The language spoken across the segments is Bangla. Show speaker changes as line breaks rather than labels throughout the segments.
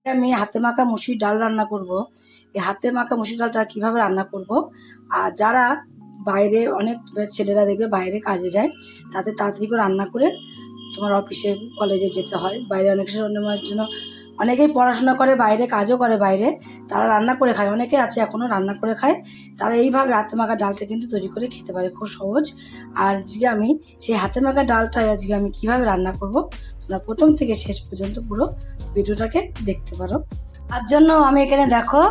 আমি হাতে মাখা মুসুরির ডাল রান্না করব। এই হাতে মাখা মুসুরির ডালটা কীভাবে রান্না করব, আর যারা বাইরে অনেক ছেলেরা দেখবে বাইরে কাজে যায়, তাদের তাড়াতাড়ি করে রান্না করে তোমার অফিসে কলেজে যেতে হয়, বাইরে অনেক সময়ের জন্য অনেকেই পড়াশোনা করে বাইরে, কাজও করে বাইরে, তারা রান্না করে খায়, অনেকে আছে এখনও রান্না করে খায়। তারা এইভাবে হাতে মাখা ডালটা কিন্তু তৈরি করে খেতে পারে, খুব সহজ। আর আজকে আমি সেই হাতে মাখা ডালটা আজকে আমি কীভাবে রান্না করব, তোমরা প্রথম থেকে শেষ পর্যন্ত পুরো ভিডিওটাকে দেখতে পারো। তার জন্য আমি এখানে দেখো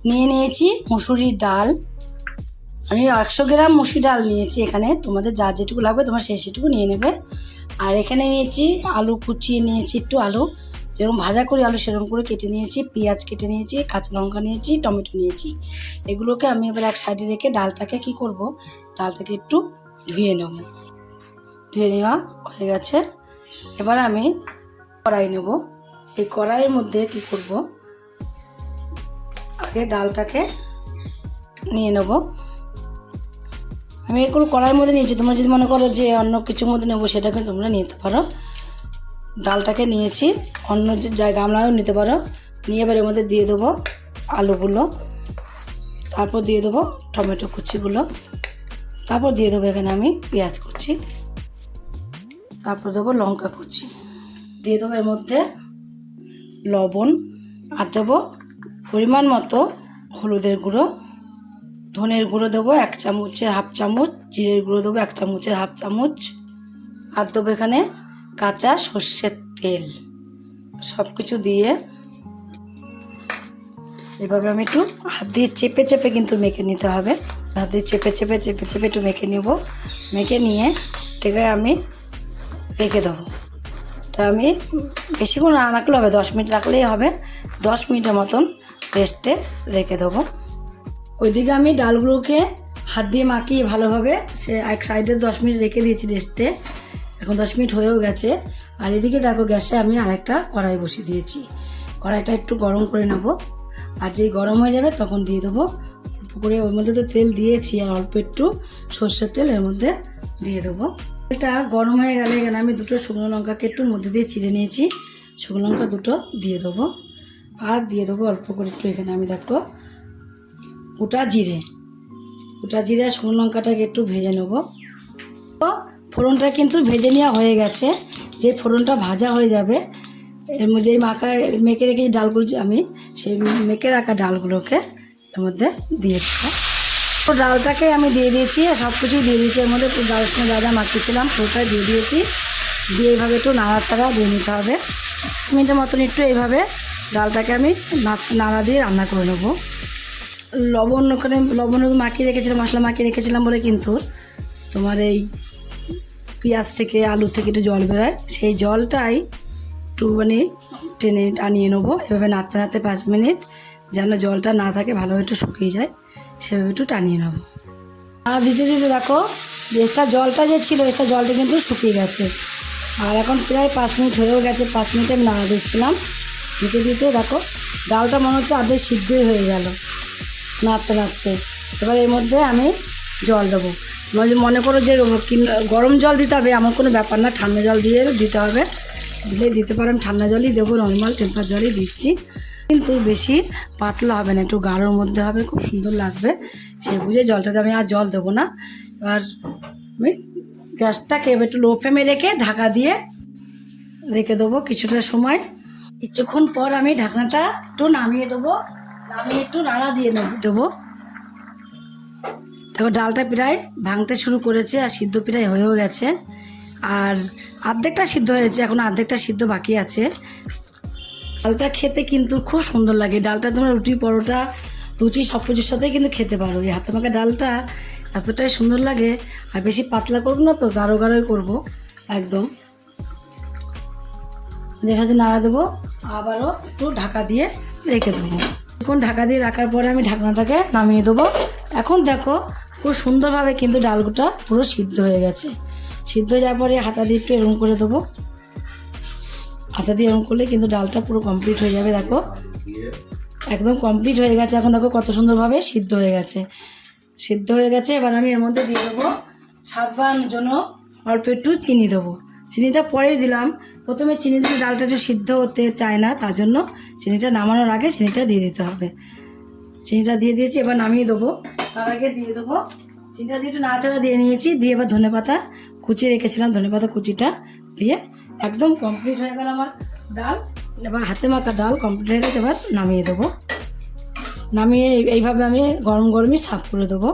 নিয়ে নিয়েছি মুসুরির ডাল। আমি 100 গ্রাম মুসুরি ডাল নিয়েছি। এখানে তোমাদের যা যেটুকু লাগবে তোমরা সেটুকু নিয়ে নেবে। আর এখানে নিয়েছি আলু কুচিয়ে নিয়েছি, একটু আলু যেরকম ভাজা করি আলু সেরকম করে কেটে নিয়েছি, পেঁয়াজ কেটে নিয়েছি, কাঁচা লঙ্কা নিয়েছি, টমেটো নিয়েছি। এগুলোকে আমি এবার এক সাইডে রেখে ডালটাকে কি করব, ডালটাকে একটু ধুয়ে নেব। ধুয়ে নেওয়া হয়ে গেছে। এবার আমি কড়াই নেব। এই কড়াইয়ের মধ্যে কি করব, আগে ডালটাকে নিয়ে নেব। আমি এগুলো কড়াইয়ের মধ্যে নিয়েছি, তোমরা যদি মনে করো যে অন্য কিছুর মধ্যে নেবো সেটা কিন্তু তোমরা নিতে পারো। ডালটাকে নিয়েছি, অন্য জায়গা গামলাও নিতে পারো। নিয়ে এবার এর মধ্যে দিয়ে দেবো আলুগুলো, তারপর দিয়ে দেবো টমেটো কুচিগুলো, তারপর দিয়ে দেবো এখানে আমি পেঁয়াজ কুচি, তারপর দেবো লঙ্কা কুচি, দিয়ে দেবো এর মধ্যে লবণ, আর দেবো পরিমাণ মতো হলুদের গুঁড়ো, ধনের গুঁড়ো দেবো 1 চামচের হাফ চামচ, জিরের গুঁড়ো দেবো 1 চামচের হাফ চামচ, আর দেবো এখানে কাঁচা সর্ষের তেল। সব কিছু দিয়ে এভাবে আমি একটু হাত দিয়ে চেপে চেপে কিন্তু মেখে নিতে হবে। হাত দিয়ে চেপে চেপে একটু মেখে নেব। মেখে নিয়ে এটাকে আমি রেখে দেবো। তা আমি বেশিক্ষণ না রাখলে হবে, 10 মিনিট রাখলেই হবে। 10 মিনিটের মতন রেস্টে রেখে দেবো। ওইদিকে আমি ডালগুলোকে হাত দিয়ে মাখিয়ে ভালোভাবে সে এক সাইডে 10 মিনিট রেখে দিয়েছি রেস্টে। এখন 10 মিনিট হয়েও গেছে। আর এদিকে দেখো গ্যাসে আমি আরেকটা কড়াই বসিয়ে দিয়েছি। কড়াইটা একটু গরম করে নেব। আর যেই গরম হয়ে যাবে তখন দিয়ে দেবো অল্প করে, ওর মধ্যে তো তেল দিয়েছি, আর অল্প একটু সর্ষের তেল এর মধ্যে দিয়ে দেবো। এটা গরম হয়ে গেলে এখানে আমি 2টো শুকনো লঙ্কাকে একটু মধ্যে দিয়ে চিড়ে নিয়েছি, শুকনো লঙ্কা 2টো দিয়ে দেবো। আর দিয়ে দেবো অল্প করে একটু এখানে আমি দেখো গোটা জিরে, শুকনো লঙ্কাটাকে একটু ভেজে নেব। ফোড়নটা কিন্তু ভেজে নেওয়া হয়ে গেছে। যে ফোড়নটা ভাজা হয়ে যাবে এর মধ্যে এই মেখে রেখে ডালগুলো, আমি সেই মেখে রাখা ডালগুলোকে এর মধ্যে দিয়ে দেবো। তো ডালটাকে আমি দিয়ে দিয়েছি, আর সব কিছুই দিয়ে দিয়েছি এর মধ্যে। ডালের সঙ্গে যা যা মাখিয়েছিলাম পুরোটাই দিয়ে দিয়েছি। দিয়ে এইভাবে একটু নাড়াচাড়া দিয়ে নিতে হবে। 5 মিনিটের মতন একটু এইভাবে ডালটাকে আমি নাড়া দিয়ে রান্না করে নেবো। লবণ ওখানে মাখিয়ে রেখেছিলাম, মশলা মাখিয়ে রেখেছিলাম বলে কিন্তু তোমার এই পেঁয়াজ থেকে আলু থেকে একটু জল বেরোয়, সেই জলটাই একটু মানে টেনে টানিয়ে নেবো। এভাবে নাড়তে নাড়তে 5 মিনিট যেন জলটা না থাকে, ভালোভাবে একটু শুকিয়ে যায়, সেভাবে একটু টানিয়ে নেবো। আর দিতে দিতে দেখো যে এটা জলটা যে ছিল এটা জলটা কিন্তু শুকিয়ে গেছে। আর এখন প্রায় 5 মিনিট হয়েও গেছে। 5 মিনিটে আমি নাড়া দিচ্ছিলাম। দিতে দিতে দেখো ডালটা মনে হচ্ছে আধে সিদ্ধই হয়ে গেল নাড়তে নাড়তে। এবার এর মধ্যে আমি জল দেবো। মনে করো যে গরম জল দিতে হবে এমন কোনো ব্যাপার না, ঠান্ডা জল দিয়ে দিতে হবে, দিলে দিতে পারো। আমি ঠান্ডা জলই দেবো, নর্মাল টেম্পার জলই দিচ্ছি। কিন্তু বেশি পাতলা হবে না, একটু গাঢ়র মধ্যে হবে, খুব সুন্দর লাগবে। সে বুঝে জলটাতে আমি আর জল দেবো না। এবার আমি গ্যাসটাকে একটু লো ফ্লেমে রেখে ঢাকা দিয়ে রেখে দেবো কিছুটা সময়। কিছুক্ষণ পর আমি ঢাকনাটা একটু নামিয়ে দেবো, নামিয়ে একটু নাড়া দিয়ে দেবো। দেখো ডালটা প্রায় ভাঙতে শুরু করেছে, আর সিদ্ধ প্রায় হয়েও গেছে। আর অর্ধেকটা সিদ্ধ হয়েছে, এখন অর্ধেকটা সিদ্ধ বাকি আছে। ডালটা খেতে কিন্তু খুব সুন্দর লাগে। ডালটা তোমরা রুটি, পরোটা, লুচি সব কিছুর সাথেই কিন্তু খেতে পারো। এই হাতে মাখা ডালটা এতটাই সুন্দর লাগে। আর বেশি পাতলা করবো না তো, গাঢ় গাঢ়ই করবো একদম। এদের সাথে নাড়া দেবো, আবারও একটু ঢাকা দিয়ে রেখে দেবো। এখন ঢাকা দিয়ে রাখার পরে আমি ঢাকনাটাকে নামিয়ে দেবো। এখন দেখো খুব সুন্দরভাবে কিন্তু ডালটা পুরো সিদ্ধ হয়ে গেছে। সিদ্ধ হয়ে যাওয়ার পরে হাতা দিয়ে একটু এরকম করে দেবো। হাতা দিয়ে এরকম করলে কিন্তু ডালটা পুরো কমপ্লিট হয়ে যাবে। দেখো একদম কমপ্লিট হয়ে গেছে। এখন দেখো কত সুন্দরভাবে সিদ্ধ হয়ে গেছে। এবার আমি এর মধ্যে দিয়ে দেবো স্বাদ বাড়ানোর জন্য অল্প একটু চিনি দেবো। চিনিটা পরেই দিলাম। প্রথমে চিনি দিলে ডালটা একটু সিদ্ধ হতে চায় না, তার জন্য চিনিটা নামানোর আগে চিনিটা দিয়ে দিতে হবে। চিনিটা দিয়ে দিয়েছি, এবার নামিয়ে দেবো। তার আগে দিয়ে দেবো চিনিটা দিয়ে একটু নাড়াচাড়া দিয়ে নিয়েছি, দিয়ে এবার ধনেপাতা কুচিয়ে রেখেছিলাম, ধনেপাতা কুচিটা দিয়ে একদম কমপ্লিট হয়ে গেল আমার ডাল। এবার হাতে মাখা ডাল কমপ্লিট হয়ে গেছে, এবার নামিয়ে দেবো। নামিয়ে এইভাবে আমি গরম গরমই সার্ভ করে দেবো।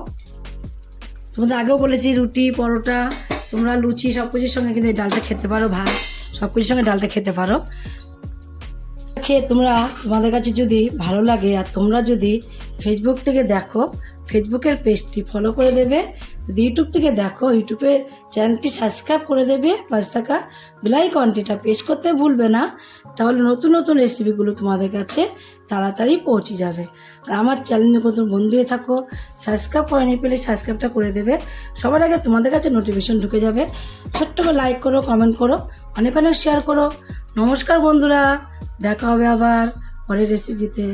তোমাদের আগেও বলেছি রুটি পরোটা তোমরা লুচি সব কিছুর সঙ্গে কিন্তু এই ডালটা খেতে পারো, ভাত সব কিছুর সঙ্গে ডালটা খেতে পারো। খেয়ে তোমাদের কাছে যদি ভালো লাগে আর তোমরা যদি ফেসবুক থেকে দেখো ফেসবুকের পেজটি ফলো করে দেবে, যদি ইউটিউব থেকে দেখো ইউটিউবের চ্যানেলটি সাবস্ক্রাইব করে দেবে, পাশে থাকা বেল আইকনটিটা প্রেস করতে ভুলবে না, তাহলে নতুন নতুন রেসিপিগুলো তোমাদের কাছে তাড়াতাড়ি পৌঁছে যাবে। আর আমার চ্যানেলে নতুন বন্ধু হয়ে থাকো, সাবস্ক্রাইব করে নিয়ে পেলে সাবস্ক্রাইবটা করে দেবে, সবার আগে তোমাদের কাছে নোটিফিকেশন ঢুকে যাবে। ছোট্ট করে লাইক করো, কমেন্ট করো, অনেক অনেক শেয়ার করো। নমস্কার বন্ধুরা, দেখা হবে আবার পরের রেসিপিতে।